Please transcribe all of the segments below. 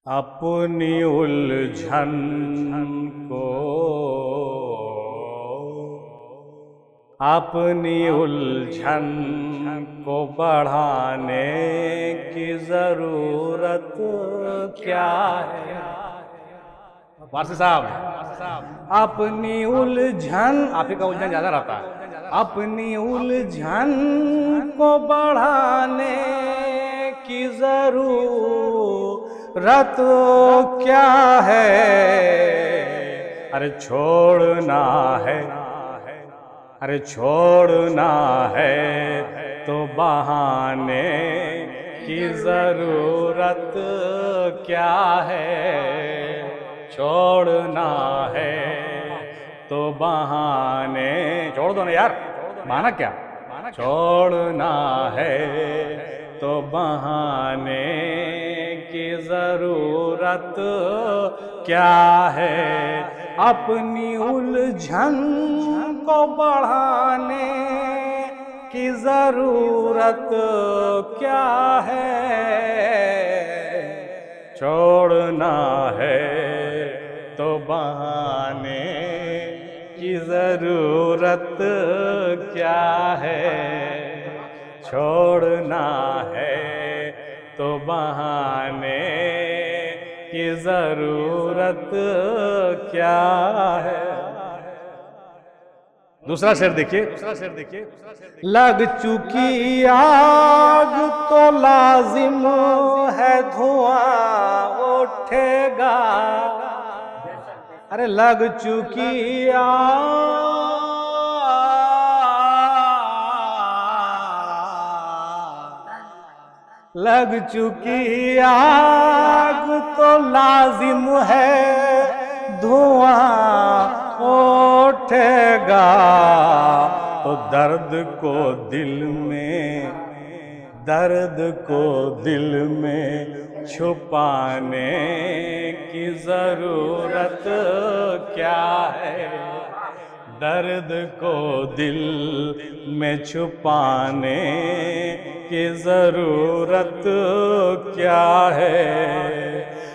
अपनी उलझन को अपनी उलझन को बढ़ाने की जरूरत क्या है। वारसी साहब, अपनी उलझन, आप ही का उलझन ज्यादा रहता है। अपनी उलझन को बढ़ाने की जरूरत क्या है। अरे छोड़ना है, अरे छोड़ना है तो बहाने की जरूरत क्या है। छोड़ना है तो बहाने, छोड़ दो ना यार, बहाना क्या। छोड़ना है तो बहाने की जरूरत क्या है। अपनी उलझन को बढ़ाने की जरूरत क्या है। छोड़ना है तो बहाने की जरूरत क्या है। छोड़ना है तो बहाने की जरूरत क्या है। दूसरा शेर देखिए, लग चुकी आग तो लाजिम है धुआं उठेगा। अरे लग चुकी आग, लग चुकी आग तो लाजिम है धुआं उठेगा। तो दर्द को दिल में, दर्द को दिल में छुपाने की जरूरत क्या है। दर्द को दिल में छुपाने की जरूरत क्या है।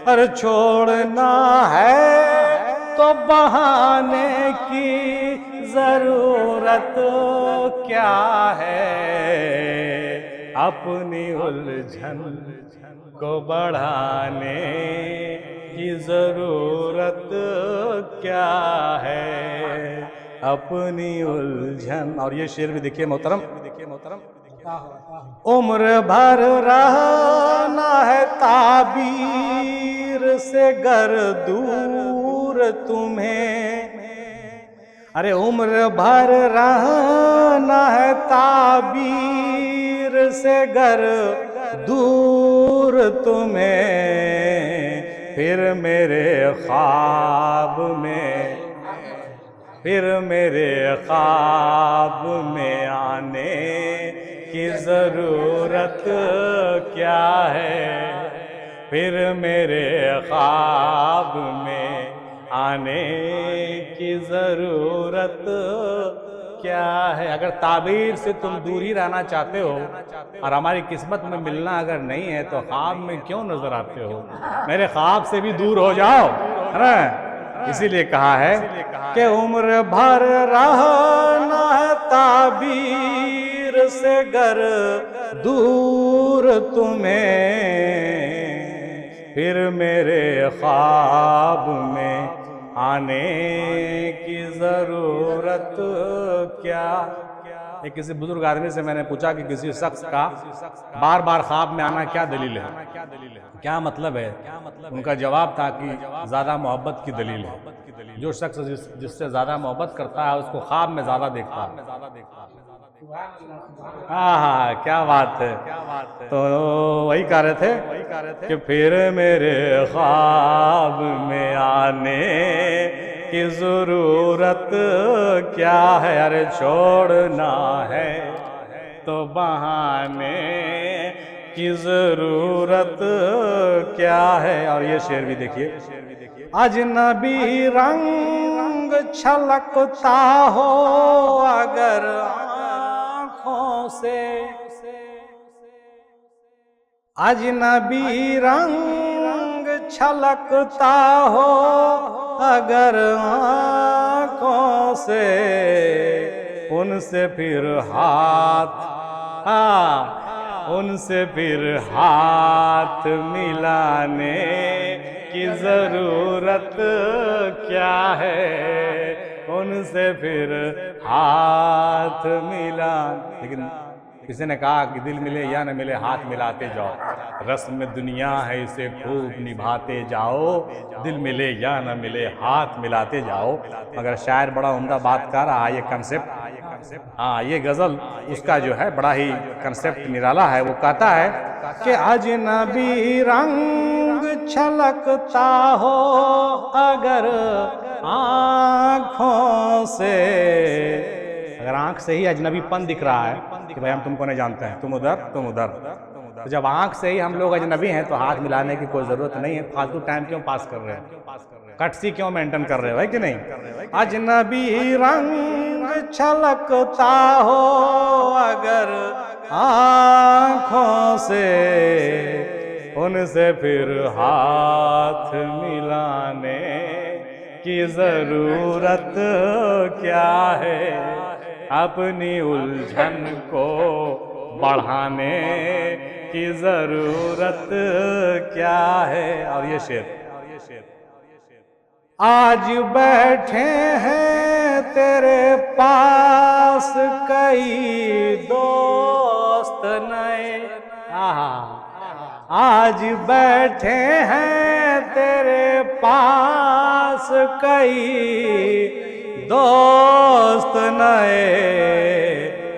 अरे छोड़ना है तो बहाने की जरूरत क्या है। अपनी उलझन को बढ़ाने की जरूरत क्या है। अपनी उलझन। और ये शेर भी देखिए मोहतरम, उम्र भर रहना है ताबीर से गर दूर तुम्हें। अरे उम्र भर रहना है ताबीर से गर दूर तुम्हें। फिर मेरे ख्वाब में, फिर मेरे ख्वाब में आने की जरूरत क्या है। फिर मेरे ख्वाब में आने की जरूरत क्या है। अगर ताबीर से तुम दूर ही रहना चाहते हो और हमारी किस्मत में मिलना अगर नहीं है तो ख्वाब में क्यों नजर आते हो। मेरे ख्वाब से भी दूर हो जाओ, है ना। इसीलिए कहा है कि उम्र भर रहना है ताबीर से गर दूर तुम्हें। फिर मेरे ख्वाब में आने की जरूरत क्या। एक किसी बुजुर्ग आदमी से मैंने पूछा कि किसी शख्स का बार बार ख्वाब में आना क्या दलील है, क्या मतलब है। उनका जवाब था कि ज्यादा मोहब्बत की दलील है। जो शख्स जिससे ज्यादा मोहब्बत करता है उसको ख्वाब में ज्यादा देखता है। हाँ हाँ, क्या बात है। तो वही कह रहे थे कि फिर मेरे ख्वाब में आने की जरूरत क्या है। अरे छोड़ना है तो बहाने की जरूरत क्या है। और ये शेर भी देखिए, अजनबी रंग छलकता हो अगर आँखों से। अजनबी रंग छलकता हो अगर आँखों से, उनसे फिर हाथ, उनसे फिर हाथ मिलाने की जरूरत क्या है, उनसे फिर हाथ मिला। लेकिन किसी ने कहा कि दिल मिले या न मिले हाथ मिलाते जाओ, रस्म दुनिया है इसे खूब निभाते जाओ, दिल मिले या न मिले हाथ मिलाते जाओ। मगर शायर बड़ा उम्दा बात कर रहा है, ये कंसेप्ट, ये गज़ल उसका जो है बड़ा ही कंसेप्ट निराला है। वो कहता है कि अजनबी रंग छलकता हो अगर आँखों से, अगर आंख से ही अजनबीपन दिख रहा है कि भाई हम तुमको नहीं जानते हैं, तुम उधर तुम उधर, तो जब आंख से ही हम लोग अजनबी हैं तो हाथ मिलाने की कोई जरूरत नहीं है। फालतू टाइम क्यों पास कर रहे हैं, कटसी क्यों मेंटेन कर रहे हो, है कि नहीं। अजनबी रंग छलकता हो अगर आँखों से, उनसे फिर हाथ मिलाने की जरूरत क्या है, अपनी उलझन को बढ़ाने की जरूरत क्या है। और ये शेर, आज बैठे हैं तेरे पास कई दोस्त नए, आज बैठे हैं तेरे पास कई दोस्त नए,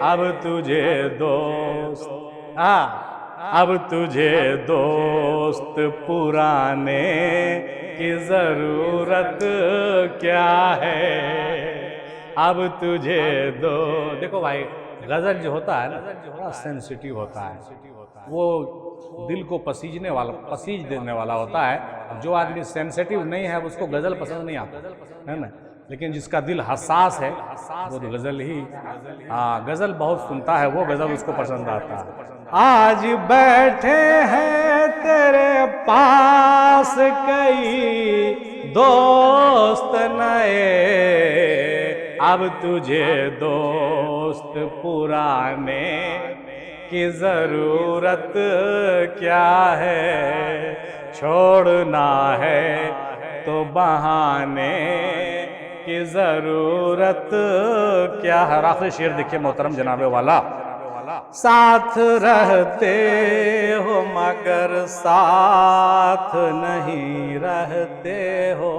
अब तुझे दोस्त, अब तुझे दोस्त पुराने की जरूरत क्या है, अब तुझे दो। देखो भाई, गजल जो होता है ना बड़ा सेंसिटिव होता है, वो दिल को पसीज देने वाला होता है। जो आदमी सेंसिटिव नहीं है उसको गजल पसंद नहीं आता है ना, लेकिन जिसका दिल हसास है वो तो गजल ही, गजल बहुत सुनता है, वो गजल उसको पसंद आता है। आज बैठे हैं तेरे पास कई दोस्त नए, अब तुझे दोस्त पुराने की जरूरत क्या है, छोड़ना है तो बहाने की जरूरत क्या है। आखिरी शेर देखिए मोहतरम जनाबे वाला, साथ रहते हो मगर साथ नहीं रहते हो।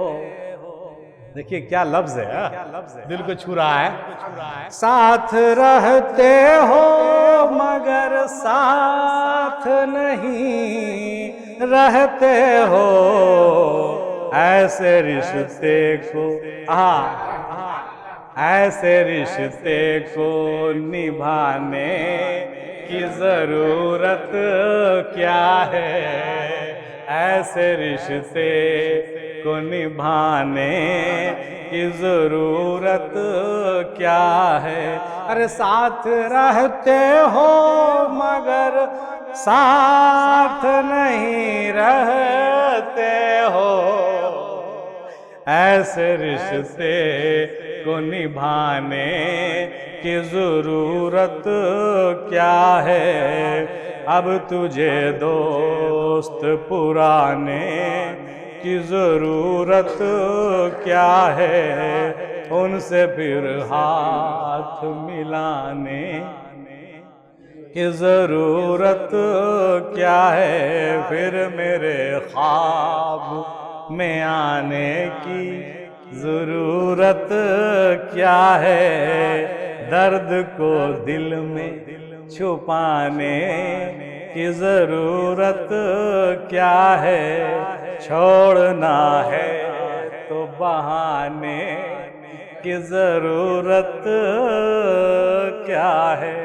देखिए क्या लफ्ज है, दिल को छू रहा है। साथ रहते हो मगर साथ नहीं रहते हो, ऐसे रिश्ते को ऐसे रिश्ते को निभाने की जरूरत क्या है, ऐसे रिश्ते को निभाने की जरूरत क्या है। अरे साथ रहते हो मगर साथ नहीं रहते हो, ऐसे रिश्ते को निभाने की जरूरत क्या है, अब तुझे दोस्त पुराने की जरूरत क्या है, उनसे फिर हाथ मिलाने की जरूरत क्या है, फिर मेरे ख्वाब में आने की जरूरत क्या है, दर्द को दिल में छुपाने की जरूरत क्या है, छोड़ना है तो बहाने की जरूरत क्या है।